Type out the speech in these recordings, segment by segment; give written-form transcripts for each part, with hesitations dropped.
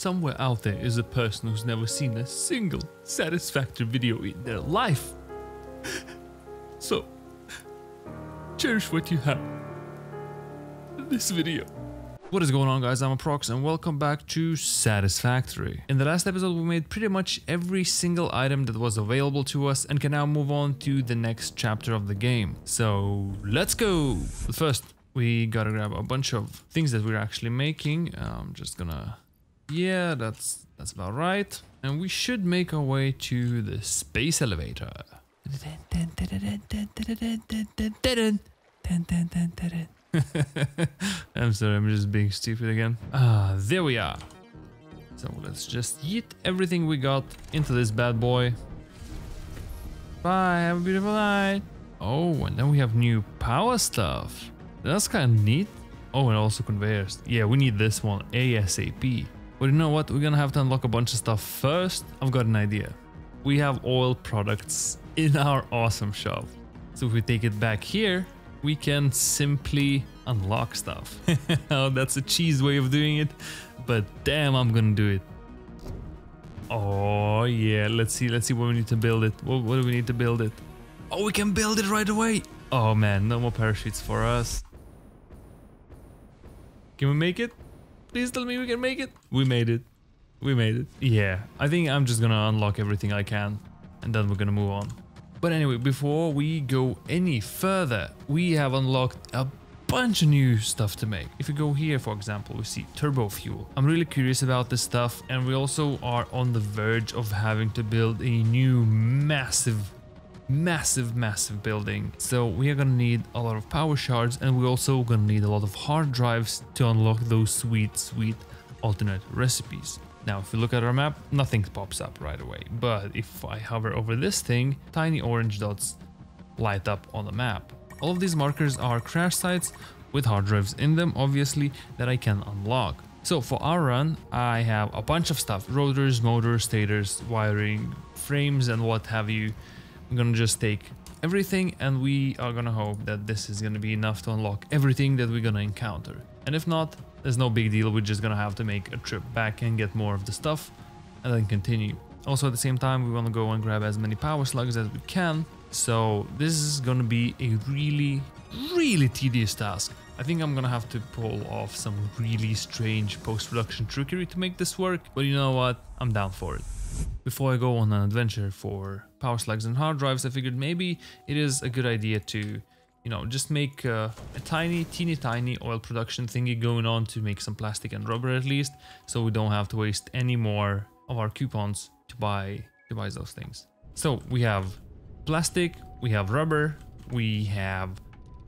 somewhere out there is a person who's never seen a single Satisfactory video in their life. So, cherish what you have in this video. What is going on, guys? I'm Aprox and welcome back to Satisfactory. In the last episode we made pretty much every single item that was available to us and can now move on to the next chapter of the game. So let's go! But first we gotta grab a bunch of things that we're actually making. I'm just gonna... yeah, that's about right. And we should make our way to the space elevator. I'm sorry, I'm just being stupid again. There we are. So let's just yeet everything we got into this bad boy. Bye, have a beautiful night. Oh, and then we have new power stuff. That's kind of neat. Oh, and also conveyors. Yeah, we need this one ASAP. But you know what? We're gonna have to unlock a bunch of stuff first. I've got an idea. We have oil products in our awesome shop. So if we take it back here, we can simply unlock stuff. Oh, that's a cheese way of doing it, but damn, I'm gonna do it. Oh yeah, let's see what we need to build it. What do we need to build it? Oh, we can build it right away. Oh man, no more parachutes for us. Can we make it? Please tell me we can make it. We made it. We made it. Yeah, I think I'm just gonna unlock everything I can and then we're gonna move on. But anyway, before we go any further, we have unlocked a bunch of new stuff to make. If you go here, for example, we see turbo fuel. I'm really curious about this stuff, and we also are on the verge of having to build a new massive building. So we are gonna need a lot of power shards, and we're also gonna need a lot of hard drives to unlock those sweet alternate recipes. Now, if you look at our map, nothing pops up right away, but if I hover over this thing, tiny orange dots light up on the map. All of these markers are crash sites with hard drives in them, obviously, that I can unlock. So for our run, I have a bunch of stuff: rotors, motors, stators, wiring, frames, and what have you. I'm gonna just take everything, and we are gonna hope that this is gonna be enough to unlock everything that we're gonna encounter. And if not, there's no big deal, we're just gonna have to make a trip back and get more of the stuff and then continue. Also, at the same time, we want to go and grab as many power slugs as we can. So this is gonna be a really tedious task. I think I'm gonna have to pull off some really strange post-production trickery to make this work, but you know what? I'm down for it. Before I go on an adventure for power slugs and hard drives, I figured maybe it is a good idea to, you know, just make a teeny tiny oil production thingy going on to make some plastic and rubber at least, so we don't have to waste any more of our coupons to buy those things. So we have plastic, we have rubber, we have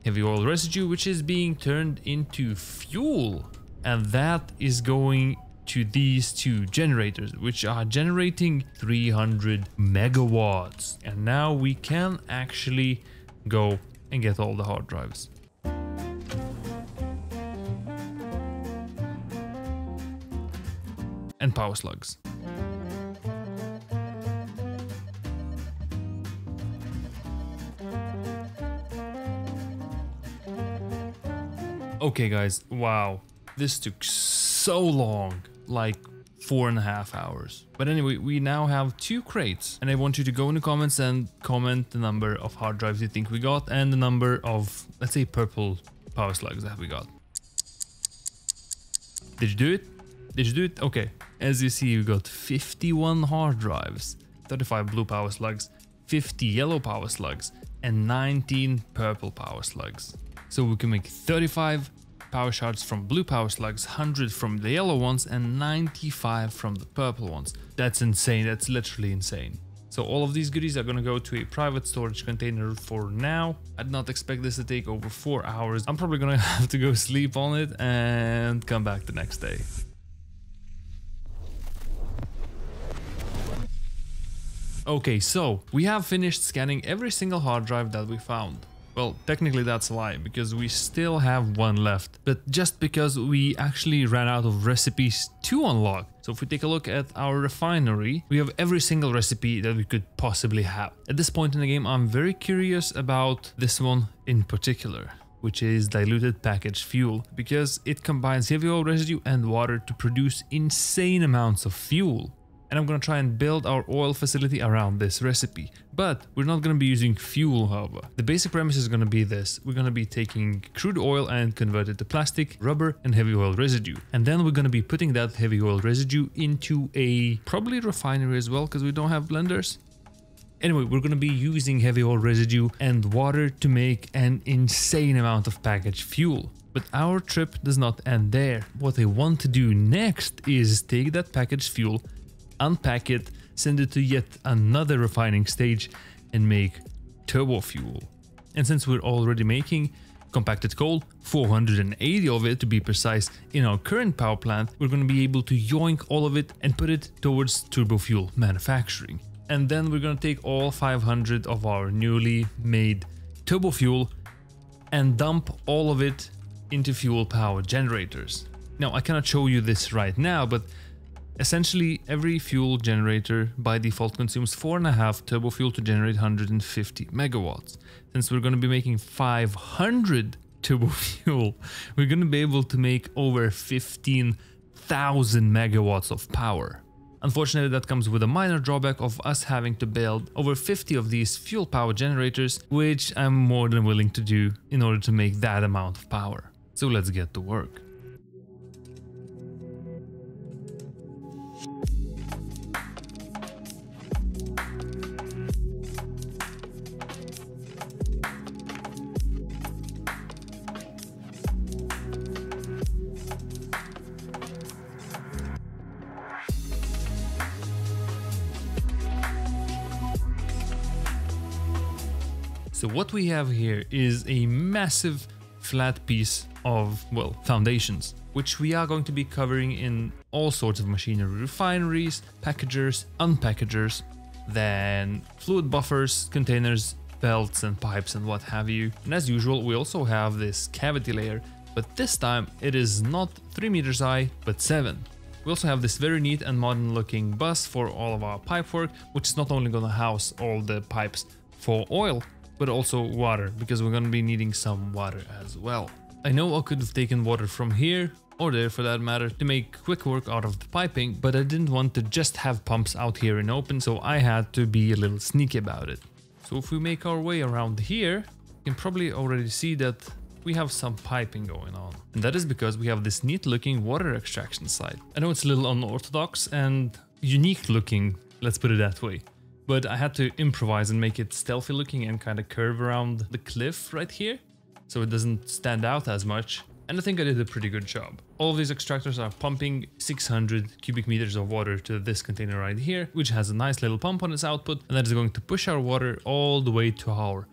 heavy oil residue, which is being turned into fuel, and that is going to these two generators, which are generating 300 megawatts. And now we can actually go and get all the hard drives. And power slugs. Okay guys, wow, this took so long, like 4.5 hours. But anyway, we now have 2 crates, and I want you to go in the comments and comment the number of hard drives you think we got and the number of, let's say, purple power slugs that we got. Did you do it? Did you do it? Okay. As you see, we got 51 hard drives, 35 blue power slugs, 50 yellow power slugs, and 19 purple power slugs. So we can make 35 power shards from blue power slugs, 100 from the yellow ones, and 95 from the purple ones. That's insane. That's literally insane. So all of these goodies are gonna go to a private storage container for now. I'd not expect this to take over 4 hours. I'm probably gonna have to go sleep on it and come back the next day. Okay, so we have finished scanning every single hard drive that we found. Well, technically that's a lie, because we still have one left, but just because we actually ran out of recipes to unlock. So if we take a look at our refinery, we have every single recipe that we could possibly have. At this point in the game, I'm very curious about this one in particular. which is diluted packaged fuel, because it combines heavy oil residue and water to produce insane amounts of fuel. And I'm gonna try and build our oil facility around this recipe. But we're not gonna be using fuel, however. The basic premise is gonna be this. We're gonna be taking crude oil and convert it to plastic, rubber, and heavy oil residue. And then we're gonna be putting that heavy oil residue into a probably refinery as well, because we don't have blenders. Anyway, we're gonna be using heavy oil residue and water to make an insane amount of packaged fuel. But our trip does not end there. What I want to do next is take that packaged fuel, unpack it, send it to yet another refining stage, and make turbo fuel. And since we're already making compacted coal, 480 of it to be precise, in our current power plant, we're going to be able to yoink all of it and put it towards turbo fuel manufacturing. And then we're going to take all 500 of our newly made turbo fuel and dump all of it into fuel power generators. Now, I cannot show you this right now, but essentially, every fuel generator by default consumes 4.5 turbo fuel to generate 150 megawatts. Since we're going to be making 500 turbo fuel, we're going to be able to make over 15,000 megawatts of power. Unfortunately, that comes with a minor drawback of us having to build over 50 of these fuel power generators, which I'm more than willing to do in order to make that amount of power. So let's get to work. So what we have here is a massive flat piece of, well, foundations, which we are going to be covering in all sorts of machinery: refineries, packagers, unpackagers, then fluid buffers, containers, belts and pipes and what have you. And as usual, we also have this cavity layer, but this time it is not 3 meters high, but 7. We also have this very neat and modern looking bus for all of our pipe work, which is not only going to house all the pipes for oil, but also water, because we're going to be needing some water as well. I know I could have taken water from here, or there for that matter, to make quick work out of the piping, but I didn't want to just have pumps out here in open, so I had to be a little sneaky about it. So if we make our way around here, you can probably already see that we have some piping going on. And that is because we have this neat looking water extraction site. I know it's a little unorthodox and unique looking, let's put it that way. But I had to improvise and make it stealthy looking and kind of curve around the cliff right here, so it doesn't stand out as much. And I think I did a pretty good job. All of these extractors are pumping 600 cubic meters of water to this container right here, which has a nice little pump on its output, and that is going to push our water all the way to our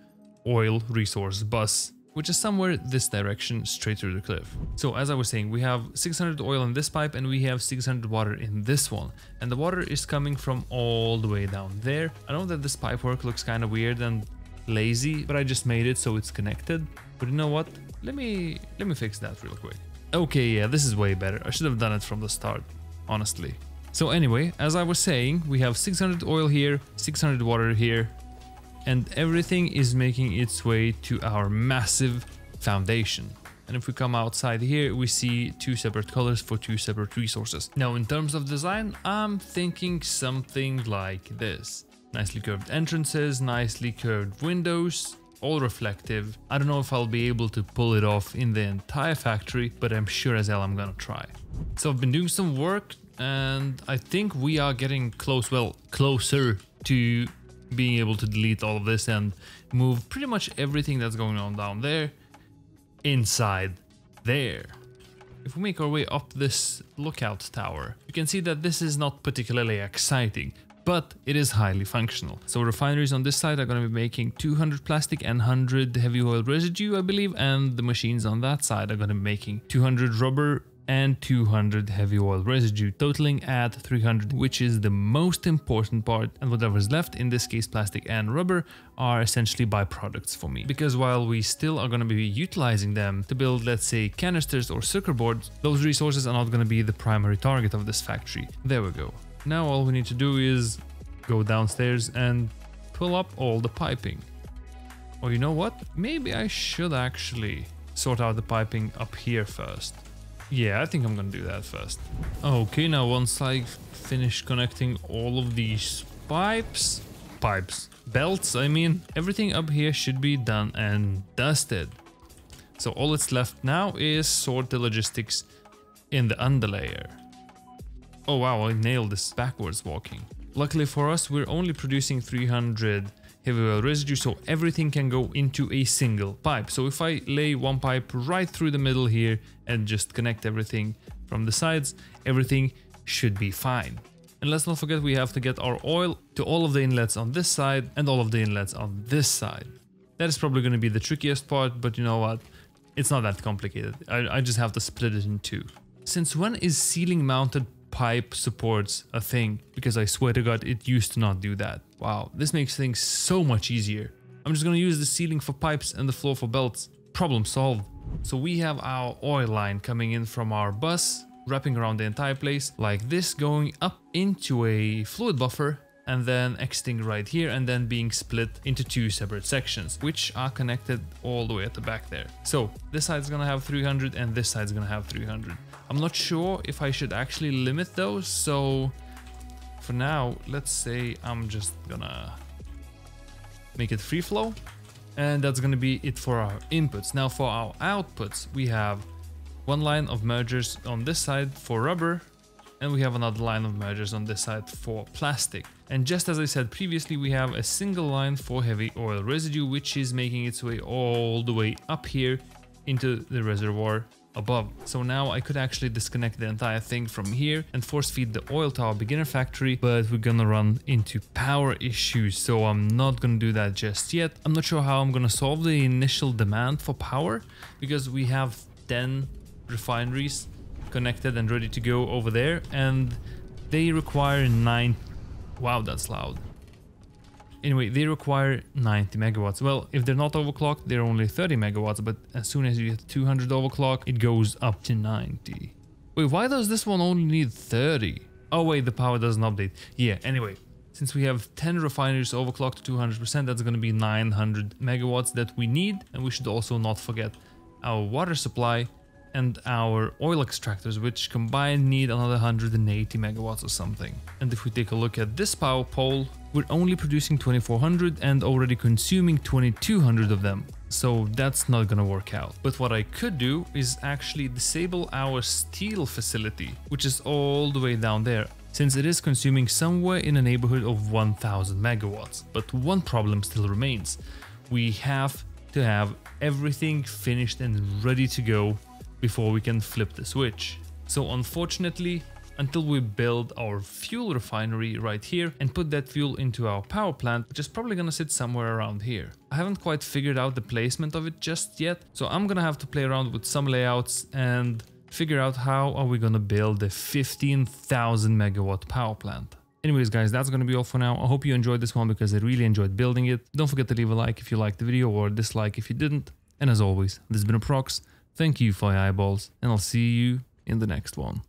oil resource bus, which is somewhere this direction straight through the cliff. So as I was saying, we have 600 oil in this pipe and we have 600 water in this one. And the water is coming from all the way down there. I know that this pipe work looks kind of weird and lazy, but I just made it so it's connected. But you know what? Let me fix that real quick. Okay, yeah, this is way better. I should have done it from the start, honestly. So anyway, as I was saying, we have 600 oil here, 600 water here, and everything is making its way to our massive foundation. And if we come outside here, we see 2 separate colors for 2 separate resources. Now, in terms of design, I'm thinking something like this. Nicely curved entrances, nicely curved windows, all reflective. I don't know if I'll be able to pull it off in the entire factory, but I'm sure as hell I'm gonna try. So I've been doing some work and I think we are getting closer to being able to delete all of this and move pretty much everything that's going on down there inside there. If we make our way up this lookout tower, you can see that this is not particularly exciting, but it is highly functional. So refineries on this side are going to be making 200 plastic and 100 heavy oil residue, I believe, and the machines on that side are going to be making 200 rubber and 200 heavy oil residue, totaling at 300, which is the most important part, and whatever's left, in this case plastic and rubber, are essentially byproducts for me. Because while we still are going to be utilizing them to build, let's say, canisters or circuit boards, those resources are not going to be the primary target of this factory. There we go. Now all we need to do is go downstairs and pull up all the piping. Or you know what? Maybe I should actually sort out the piping up here first. Yeah, I think I'm gonna do that first. Okay, now once I finish connecting all of these belts, I mean, everything up here should be done and dusted. So all that's left now is sort the logistics in the underlayer. Oh wow, I nailed this backwards walking. Luckily for us, we're only producing 300 heavy oil residue, so everything can go into a single pipe. So if I lay one pipe right through the middle here and just connect everything from the sides, everything should be fine. And let's not forget, we have to get our oil to all of the inlets on this side and all of the inlets on this side. That is probably going to be the trickiest part, but you know what? It's not that complicated. I just have to split it in two. Since when is ceiling mounted pipe supports a thing? Because I swear to God, it used to not do that. Wow, this makes things so much easier. I'm just gonna use the ceiling for pipes and the floor for belts. Problem solved. So we have our oil line coming in from our bus, wrapping around the entire place like this, going up into a fluid buffer and then exiting right here and then being split into two separate sections, which are connected all the way at the back there. So this side's gonna have 300 and this side's gonna have 300. I'm not sure if I should actually limit those, so for now, let's say I'm just gonna make it free flow, and that's gonna be it for our inputs. Now for our outputs, we have one line of mergers on this side for rubber, and we have another line of mergers on this side for plastic. And just as I said previously, we have a single line for heavy oil residue, which is making its way all the way up here into the reservoir above. So now I could actually disconnect the entire thing from here and force feed the oil to our beginner factory, but we're gonna run into power issues, so I'm not gonna do that just yet. I'm not sure how I'm gonna solve the initial demand for power, because we have 10 refineries connected and ready to go over there, and they require 9. Wow, that's loud. Anyway, they require 90 megawatts. Well, if they're not overclocked, they're only 30 megawatts, but as soon as you hit 200 overclock, it goes up to 90. Wait, why does this one only need 30? Oh wait, the power doesn't update. Yeah, anyway, since we have 10 refineries overclocked to 200%, that's gonna be 900 megawatts that we need, and we should also not forget our water supply and our oil extractors, which combined need another 180 megawatts or something. And if we take a look at this power pole, we're only producing 2400 and already consuming 2200 of them. So that's not gonna work out. But what I could do is actually disable our steel facility, which is all the way down there, since it is consuming somewhere in the neighborhood of 1000 megawatts. But one problem still remains. We have to have everything finished and ready to go before we can flip the switch. So unfortunately, until we build our fuel refinery right here and put that fuel into our power plant, which is probably gonna sit somewhere around here. I haven't quite figured out the placement of it just yet, so I'm gonna have to play around with some layouts and figure out how are we gonna build a 15,000 megawatt power plant. Anyways guys, that's gonna be all for now. I hope you enjoyed this one because I really enjoyed building it. Don't forget to leave a like if you liked the video or a dislike if you didn't. And as always, this has been Aprox. Thank you for your eyeballs, and I'll see you in the next one.